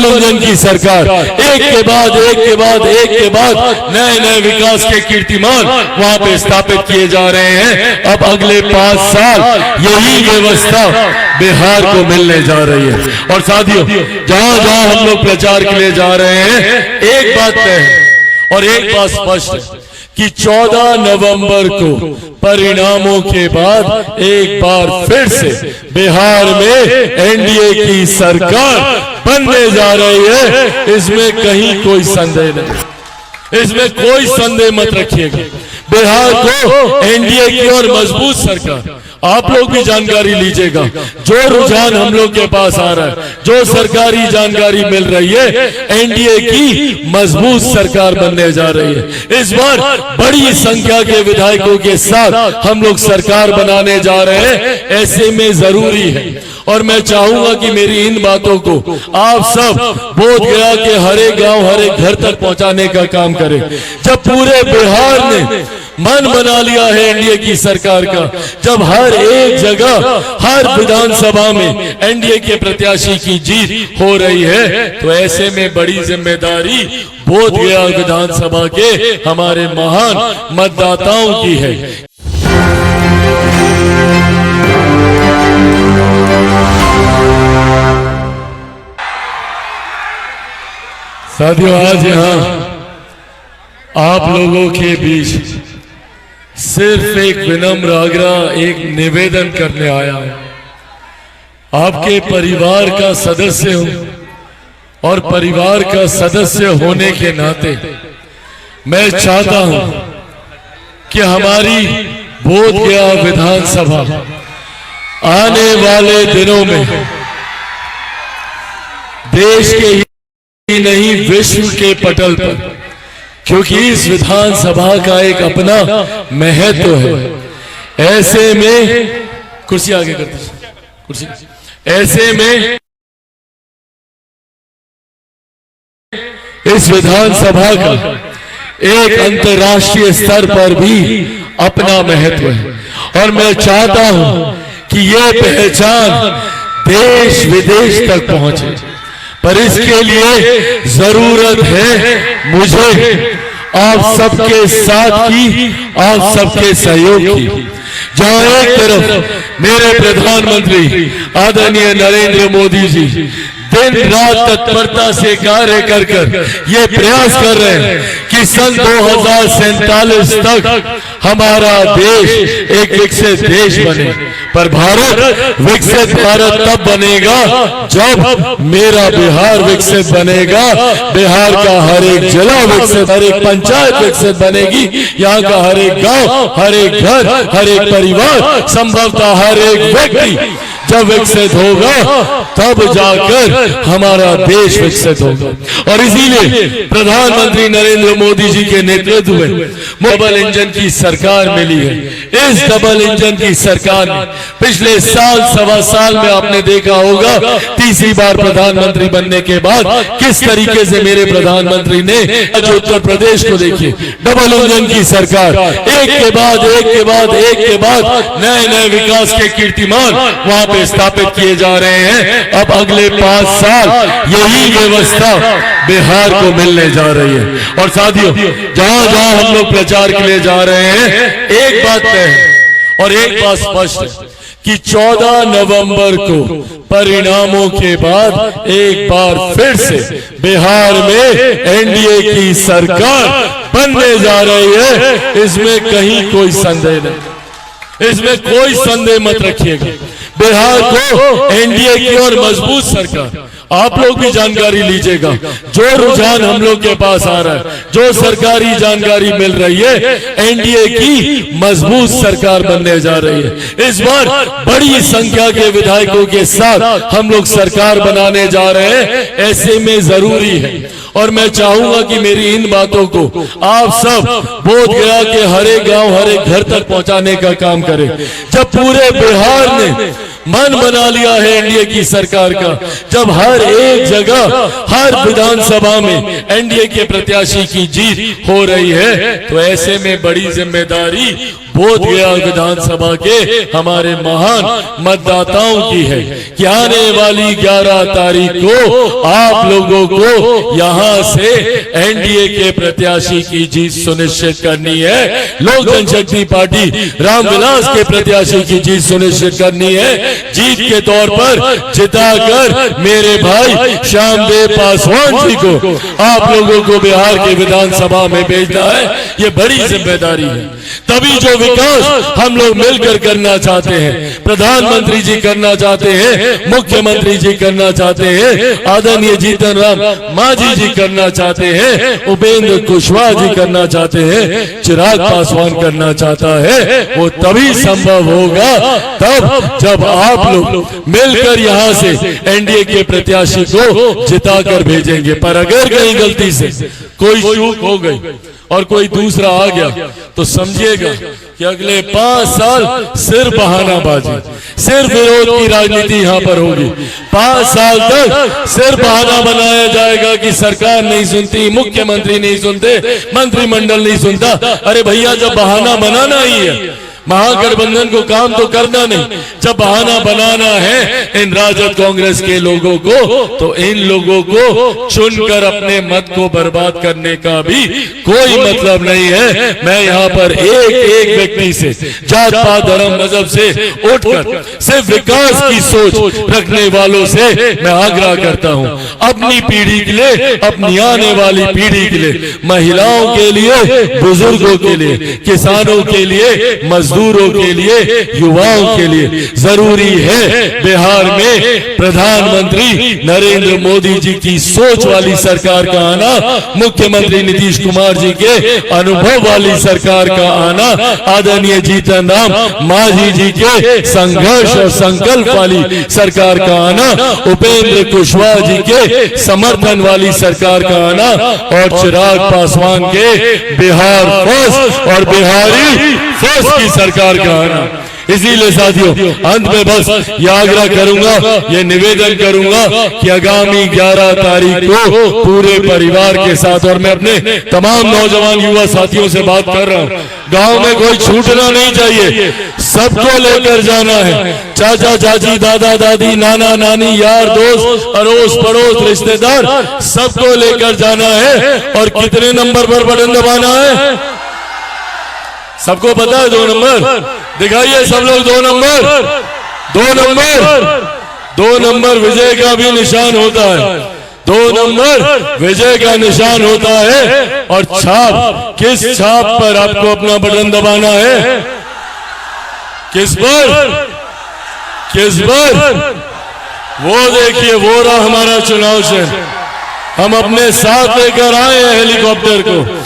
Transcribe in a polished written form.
Double engine की सरकार, एक के बाद नए नए विकास के कीर्तिमान वहां पे स्थापित किए जा रहे हैं। अब अगले 5 साल यही व्यवस्था बिहार को मिलने जा रही है। और साथियों, जहां जहां हम लोग प्रचार के लिए जा रहे हैं, एक बात तय है और एक बात स्पष्ट है कि 14 नवंबर को परिणामों के बाद एक बार फिर से बिहार में एनडीए की सरकार बनने जा रही है। इसमें कहीं कोई संदेह नहीं, इसमें कोई संदेह मत रखिएगा। बिहार को एनडीए की और मजबूत सरकार, आप लोग भी जानकारी लीजिएगा। जो रुझान हम लोग के पास आ रहा है, जो सरकारी जानकारी मिल रही है, एनडीए की मजबूत सरकार बनने जा रही है। इस बार बड़ी संख्या के विधायकों के साथ हम लोग सरकार बनाने जा रहे हैं। ऐसे में जरूरी है और मैं चाहूंगा कि मेरी इन बातों को आप सब बोध गया के हर एक गांव, हर एक घर तक पहुंचाने का काम करें। जब पूरे बिहार ने मन बना लिया है एनडीए की सरकार का, जब हर एक जगह, हर विधानसभा में एनडीए के प्रत्याशी की जीत हो रही है, तो ऐसे में बड़ी जिम्मेदारी बोध गया विधानसभा के हमारे महान मतदाताओं की है। साथियों, आज यहां आप लोगों के बीच सिर्फ एक विनम्र आग्रह, एक निवेदन करने आया हूं। आपके परिवार का सदस्य हूं और परिवार का सदस्य होने के नाते मैं चाहता हूं कि हमारी बोध गया विधानसभा आने वाले दिनों में देश के ही नहीं, विश्व के पटल पर, क्योंकि इस विधानसभा का एक अपना महत्व है। ऐसे में कुर्सी आगे कर दीजिए, कुर्सी। ऐसे में इस विधानसभा का एक अंतर्राष्ट्रीय स्तर पर भी अपना महत्व है और मैं चाहता हूं कि यह पहचान देश विदेश तक पहुंचे। पर इसके लिए जरूरत है मुझे आप सबके साथ की, आप सबके सहयोग की। जहां एक तरफ मेरे प्रधानमंत्री आदरणीय नरेंद्र मोदी जी दिन रात तत्परता से कार्य कर ये प्रयास कर रहे हैं कि सन 2047 तक हमारा देश एक विकसित देश बने। पर भारत विकसित भारत तब बनेगा जब मेरा बिहार विकसित बनेगा। बिहार का हर एक जिला विकसित, हर एक पंचायत विकसित बनेगी। यहाँ का हर एक गांव, हर एक घर, हर एक परिवार, संभवतः हर एक व्यक्ति जब विकसित होगा तब जाकर हमारा देश विकसित होगा। और इसीलिए प्रधानमंत्री नरेंद्र मोदी जी के नेतृत्व में डबल इंजन की सरकार मिली है। इस डबल इंजन की सरकार ने पिछले साल, सवा साल में आपने देखा होगा, तीसरी बार प्रधानमंत्री बनने के बाद किस तरीके से मेरे प्रधानमंत्री ने उत्तर प्रदेश को देखिए, डबल इंजन की सरकार, एक के बाद नए नए विकास के कीर्तिमान वहां पे स्थापित किए जा रहे हैं। अब अगले 5 साल यही व्यवस्था बिहार को मिलने जा रही है। और साथियों, जहां जहां हम लोग प्रचार के लिए जा रहे हैं, एक बात तय है और एक बात स्पष्ट है कि 14 नवंबर को परिणामों के बाद एक बार फिर से बिहार में एनडीए की सरकार बनने जा रही है। इसमें कहीं कोई संदेह नहीं, इसमें कोई संदेह मत रखिएगा। बिहार को एनडीए की और मजबूत सरकार, आप लोग भी जानकारी लीजिएगा। जो रुझान हम लोग के पास आ रहा है, जो सरकारी जानकारी मिल रही है, एनडीए की मजबूत सरकार बनने जा रही है। इस बार बड़ी संख्या के विधायकों के साथ हम लोग सरकार बनाने जा रहे हैं। ऐसे में जरूरी है और मैं चाहूंगा कि मेरी इन बातों को आप सब बोध गया के हर एक गांव, हर एक घर तक पहुंचाने का काम करें। जब पूरे बिहार ने मन बना लिया है एनडीए की सरकार का, जब हर एक जगह, हर विधानसभा में एनडीए के प्रत्याशी की जीत हो रही है, तो ऐसे में बड़ी जिम्मेदारी बोध गया विधानसभा के हमारे महान मतदाताओं की है कि आने वाली 11 तारीख को आप लोगों को यहां से एनडीए के प्रत्याशी की जीत सुनिश्चित करनी है। लोक जनशक्ति पार्टी रामविलास के प्रत्याशी की जीत सुनिश्चित करनी है। जीत के तौर पर जिताकर मेरे भाई श्यामदेव पासवान जी को आप लोगों को बिहार के विधानसभा में भेजना है। ये बड़ी जिम्मेदारी है। तभी जो विकास हम लोग मिलकर करना चाहते हैं, प्रधानमंत्री जी करना चाहते हैं, मुख्यमंत्री जी करना चाहते हैं, आदरणीय जीतन राम मांझी जी करना चाहते हैं, उपेंद्र कुशवाहा जी करना चाहते हैं, चिराग पासवान करना चाहता है, वो तभी संभव होगा तब जब आप लोग मिलकर यहाँ से एनडीए के प्रत्याशी को जिताकर भेजेंगे। पर अगर कहीं गलती से कोई चूक हो गई और कोई दूसरा आ गया तो समझिएगा कि अगले 5 साल सिर्फ बहानाबाजी, सिर्फ विरोध की राजनीति यहाँ पर होगी। 5 साल तक सिर्फ बहाना बनाया जाएगा कि सरकार नहीं सुनती, मुख्यमंत्री नहीं सुनते, मंत्रिमंडल नहीं सुनता। अरे भैया, जब बहाना बनाना ही है, महागठबंधन को काम तो करना नहीं, जब बहाना बनाना है इन राजद कांग्रेस के लोगों को, तो इन लोगों को चुनकर अपने मत को बर्बाद करने का भी कोई मतलब नहीं है। मैं यहाँ पर एक एक व्यक्ति से, जात पात धर्म मजहब से उठकर सिर्फ विकास की सोच रखने वालों से मैं आग्रह करता हूँ, अपनी पीढ़ी के लिए, अपनी आने वाली पीढ़ी के लिए, महिलाओं के लिए, बुजुर्गों के लिए, किसानों के लिए, मजदूरों के लिए, युवाओं के लिए जरूरी है बिहार में प्रधानमंत्री नरेंद्र मोदी जी की सोच वाली सरकार का आना, मुख्यमंत्री नीतीश कुमार जी के अनुभव वाली सरकार का आना, आदरणीय जीतन राम मांझी जी के संघर्ष और संकल्प वाली सरकार का आना, उपेंद्र कुशवाहा जी के समर्थन वाली सरकार का आना और चिराग पासवान के बिहार फर्स्ट और बिहारी फर्स्ट की सरकार का आना। इसीलिए साथियों, अंत में बस ये आग्रह करूंगा, ये निवेदन करूंगा कि आगामी 11 तारीख को पूरे परिवार के साथ, और मैं अपने तमाम नौजवान युवा साथियों से बात कर रहा हूं, गांव में कोई छूटना नहीं चाहिए, सबको लेकर जाना है। चाचा चाची, दादा दादी, नाना नानी, यार दोस्त, अड़ोस पड़ोस, रिश्तेदार, सबको लेकर जाना है। और कितने नंबर पर बटन दबाना है सबको पता है? 2 नंबर दिखाइए सब लोग। 2 नंबर, 2 नंबर, 2 नंबर विजय का भी निशान होता है। 2 नंबर विजय का निशान होता है। और छाप, किस छाप पर आपको अपना बटन दबाना है? किस पर? किस पर? वो देखिए, वो रहा हमारा चुनाव चिन्ह। हम अपने साथ लेकर आए हैं हेलीकॉप्टर को।